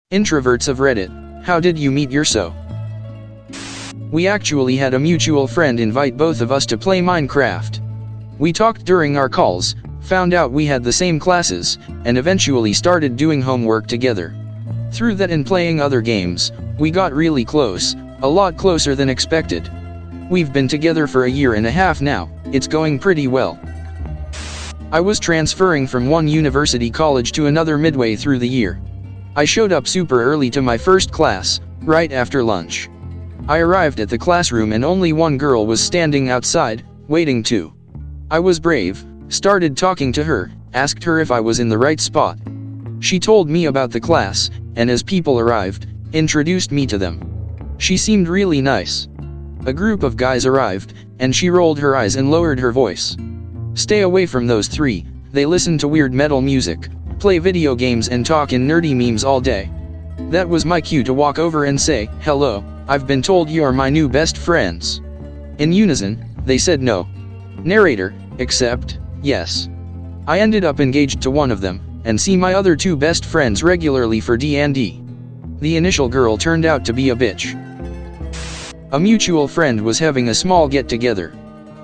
Introverts of Reddit, how did you meet your so? We actually had a mutual friend invite both of us to play Minecraft. We talked during our calls, found out we had the same classes, and eventually started doing homework together. Through that and playing other games, we got really close, a lot closer than expected. We've been together for a year and a half now, it's going pretty well. I was transferring from one university college to another midway through the year. I showed up super early to my first class, right after lunch. I arrived at the classroom and only one girl was standing outside, waiting too. I was brave, started talking to her, asked her if I was in the right spot. She told me about the class, and as people arrived, introduced me to them. She seemed really nice. A group of guys arrived, and she rolled her eyes and lowered her voice. Stay away from those three, they listen to weird metal music, play video games and talk in nerdy memes all day. That was my cue to walk over and say, hello, I've been told you are my new best friends. In unison, they said no. Narrator, except, yes. I ended up engaged to one of them, and see my other two best friends regularly for D&D. The initial girl turned out to be a bitch. A mutual friend was having a small get-together.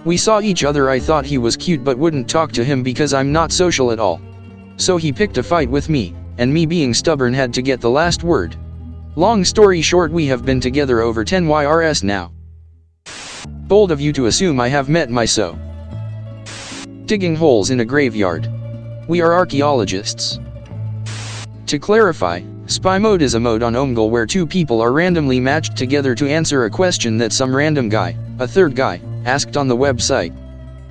We saw each other. I thought he was cute but wouldn't talk to him because I'm not social at all. So he picked a fight with me, and me being stubborn had to get the last word. Long story short, we have been together over 10 YRS now. Bold of you to assume I have met my so. Digging holes in a graveyard. We are archaeologists. To clarify, spy mode is a mode on Omegle where two people are randomly matched together to answer a question that some random guy, a third guy, asked on the website.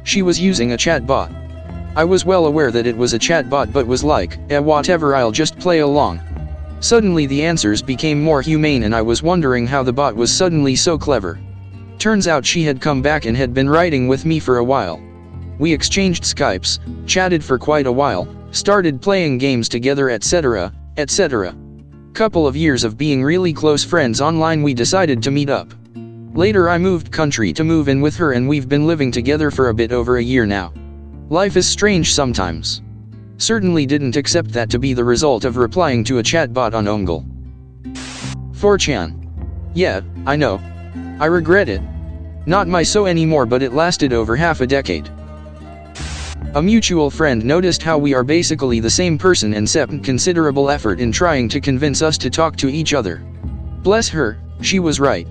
She was using a chatbot. I was well aware that it was a chatbot but was like, whatever, I'll just play along. Suddenly the answers became more humane and I was wondering how the bot was suddenly so clever. Turns out she had come back and had been writing with me for a while. We exchanged Skypes, chatted for quite a while, started playing games together, etc., etc. Couple of years of being really close friends online, we decided to meet up. Later I moved country to move in with her and we've been living together for a bit over a year now. Life is strange sometimes. Certainly didn't accept that to be the result of replying to a chatbot on Omegle. 4chan. Yeah, I know. I regret it. Not my so anymore, but it lasted over half a decade. A mutual friend noticed how we are basically the same person and spent considerable effort in trying to convince us to talk to each other. Bless her, she was right.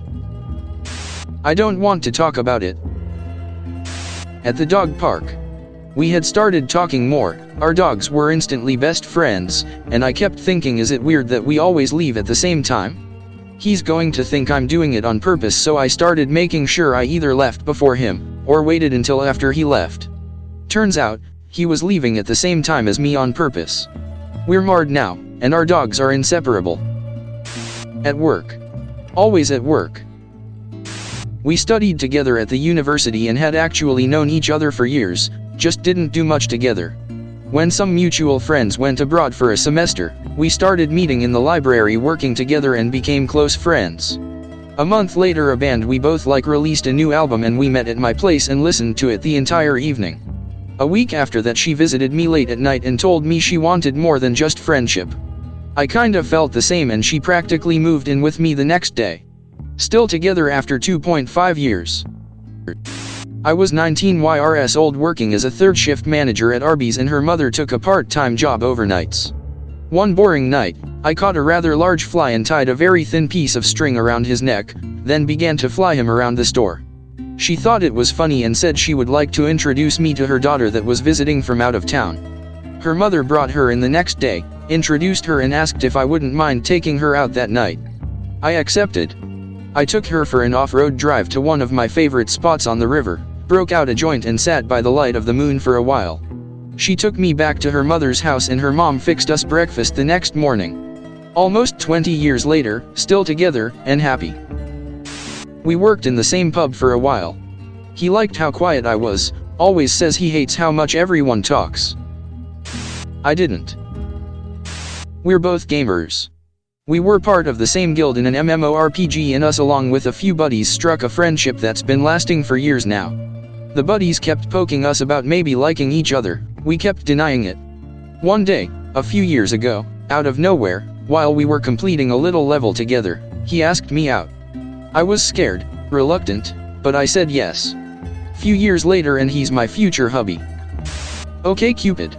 I don't want to talk about it. At the dog park. We had started talking more, our dogs were instantly best friends, and I kept thinking, is it weird that we always leave at the same time? He's going to think I'm doing it on purpose, so I started making sure I either left before him, or waited until after he left. Turns out, he was leaving at the same time as me on purpose. We're married now, and our dogs are inseparable. At work. Always at work. We studied together at the university and had actually known each other for years, just didn't do much together. When some mutual friends went abroad for a semester, we started meeting in the library, working together, and became close friends. A month later a band we both like released a new album and we met at my place and listened to it the entire evening. A week after that she visited me late at night and told me she wanted more than just friendship. I kinda felt the same and she practically moved in with me the next day. Still together after 2.5 years. I was 19 YRS old, working as a third shift manager at Arby's, and her mother took a part-time job overnights. One boring night, I caught a rather large fly and tied a very thin piece of string around his neck, then began to fly him around the store. She thought it was funny and said she would like to introduce me to her daughter that was visiting from out of town. Her mother brought her in the next day, introduced her and asked if I wouldn't mind taking her out that night. I accepted. I took her for an off-road drive to one of my favorite spots on the river, broke out a joint and sat by the light of the moon for a while. She took me back to her mother's house and her mom fixed us breakfast the next morning. Almost 20 years later, still together, and happy. We worked in the same pub for a while. He liked how quiet I was, always says he hates how much everyone talks. I didn't. We're both gamers. We were part of the same guild in an MMORPG, and us along with a few buddies struck a friendship that's been lasting for years now. The buddies kept poking us about maybe liking each other, we kept denying it. One day, a few years ago, out of nowhere, While we were completing a little level together, he asked me out. I was scared, reluctant, but I said yes. Few years later and he's my future hubby. Okay Cupid.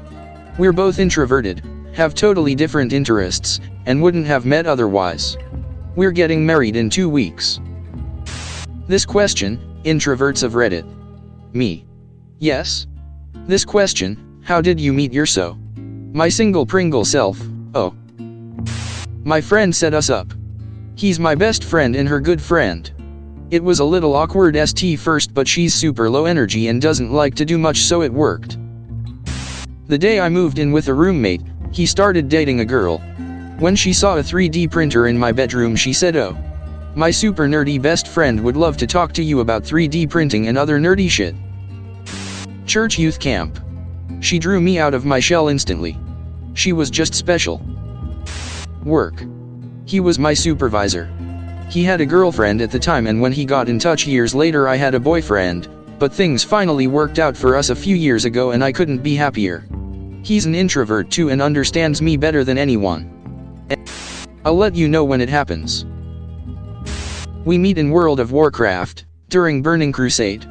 We're both introverted, have totally different interests, and wouldn't have met otherwise. We're getting married in 2 weeks. This question, introverts of Reddit. Me. Yes. This question, how did you meet your so? My single Pringle self, oh. My friend set us up. He's my best friend and her good friend. It was a little awkward first, but she's super low energy and doesn't like to do much, so it worked. The day I moved in with a roommate, he started dating a girl. When she saw a 3D printer in my bedroom, she said, "Oh, my super nerdy best friend would love to talk to you about 3D printing and other nerdy shit." Church youth camp. She drew me out of my shell instantly. She was just special. Work. He was my supervisor. He had a girlfriend at the time, and when he got in touch years later I had a boyfriend, but things finally worked out for us a few years ago and I couldn't be happier. He's an introvert too and understands me better than anyone. I'll let you know when it happens. We meet in World of Warcraft, during Burning Crusade.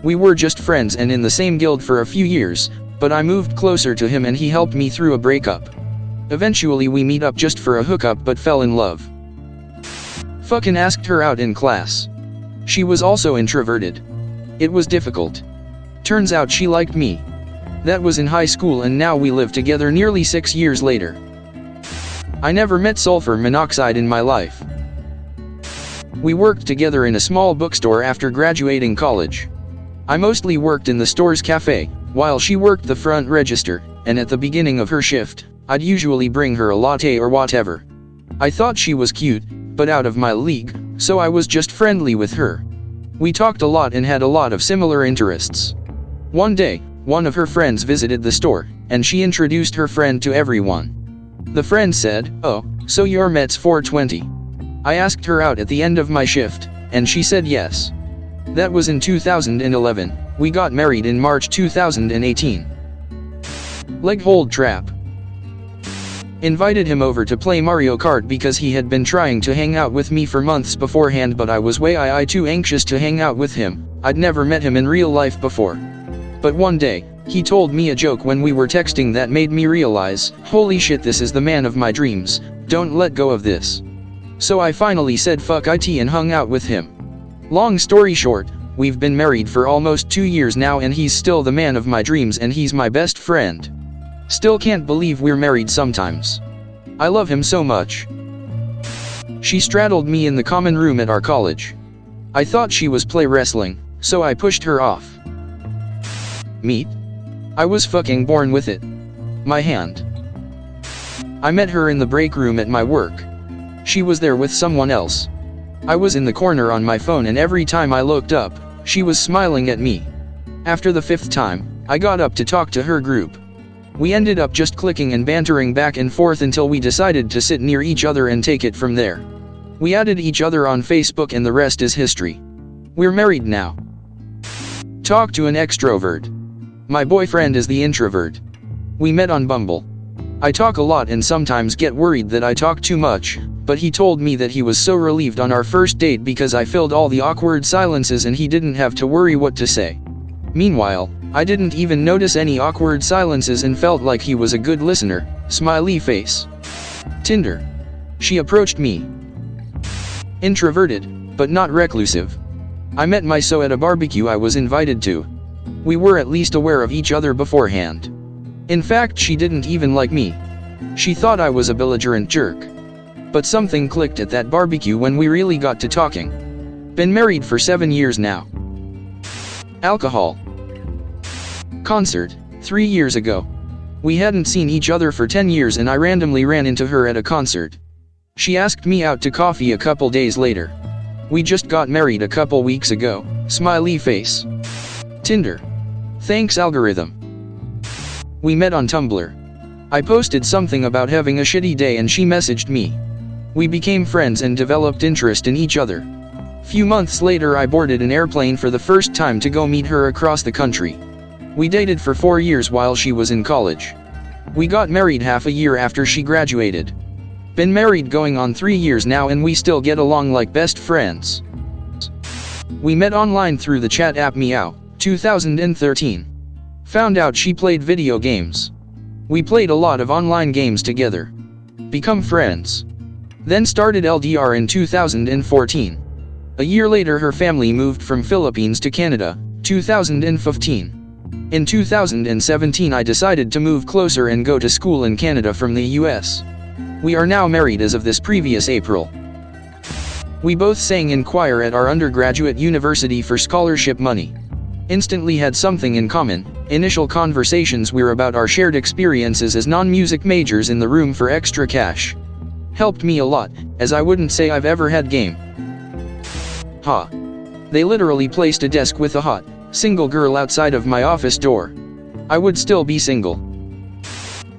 We were just friends and in the same guild for a few years, but I moved closer to him and he helped me through a breakup. Eventually we meet up just for a hookup but fell in love. Fucking asked her out in class. She was also introverted. It was difficult. Turns out she liked me. That was in high school and now we live together nearly 6 years later. I never met sulfur monoxide in my life. We worked together in a small bookstore after graduating college. I mostly worked in the store's cafe, while she worked the front register, and at the beginning of her shift, I'd usually bring her a latte or whatever. I thought she was cute, but out of my league, so I was just friendly with her. We talked a lot and had a lot of similar interests. One day, one of her friends visited the store, and she introduced her friend to everyone. The friend said, "Oh, so you're Mets 420. I asked her out at the end of my shift, and she said yes. That was in 2011, we got married in March 2018. Leg hold trap. Invited him over to play Mario Kart because he had been trying to hang out with me for months beforehand, but I was way too anxious to hang out with him. I'd never met him in real life before. But one day, he told me a joke when we were texting that made me realize, holy shit, this is the man of my dreams, don't let go of this. So I finally said fuck it and hung out with him. Long story short, we've been married for almost 2 years now and he's still the man of my dreams and he's my best friend. Still can't believe we're married sometimes. I love him so much. She straddled me in the common room at our college. I thought she was play wrestling, so I pushed her off. Meet? I was fucking born with it. My hand. I met her in the break room at my work. She was there with someone else. I was in the corner on my phone and every time I looked up, she was smiling at me. After the 5th time, I got up to talk to her group. We ended up just clicking and bantering back and forth until we decided to sit near each other and take it from there. We added each other on Facebook and the rest is history. We're married now. Talk to an extrovert. My boyfriend is the introvert. We met on Bumble. I talk a lot and sometimes get worried that I talk too much, but he told me that he was so relieved on our first date because I filled all the awkward silences and he didn't have to worry what to say. Meanwhile, I didn't even notice any awkward silences and felt like he was a good listener, smiley face. Tinder. She approached me. Introverted, but not reclusive. I met my so at a barbecue I was invited to. We were at least aware of each other beforehand. In fact, she didn't even like me. She thought I was a belligerent jerk. But something clicked at that barbecue when we really got to talking. Been married for 7 years now. Alcohol. Concert, 3 years ago. We hadn't seen each other for 10 years and I randomly ran into her at a concert. She asked me out to coffee a couple days later. We just got married a couple weeks ago, smiley face. Tinder. Thanks algorithm. We met on Tumblr. I posted something about having a shitty day and she messaged me. We became friends and developed interest in each other. Few months later I boarded an airplane for the first time to go meet her across the country. We dated for 4 years while she was in college. We got married half a year after she graduated. Been married going on 3 years now and we still get along like best friends. We met online through the chat app Meow, 2013. Found out she played video games. We played a lot of online games together. Become friends. Then started LDR in 2014. A year later her family moved from Philippines to Canada, 2015. In 2017 I decided to move closer and go to school in Canada from the US. We are now married as of this previous April. We both sang in choir at our undergraduate university for scholarship money. Instantly had something in common. Initial conversations were about our shared experiences as non-music majors in the room for extra cash. Helped me a lot, as I wouldn't say I've ever had game. Ha. They literally placed a desk with a hot, single girl outside of my office door. I would still be single.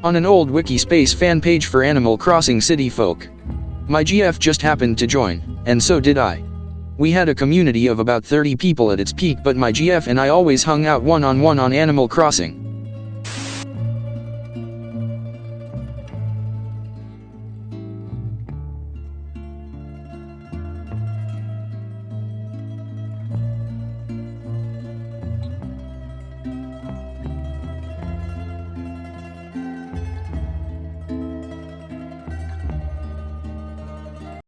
On an old Wikispace fan page for Animal Crossing City Folk. My GF just happened to join, and so did I. We had a community of about 30 people at its peak, but my GF and I always hung out one-on-one on Animal Crossing.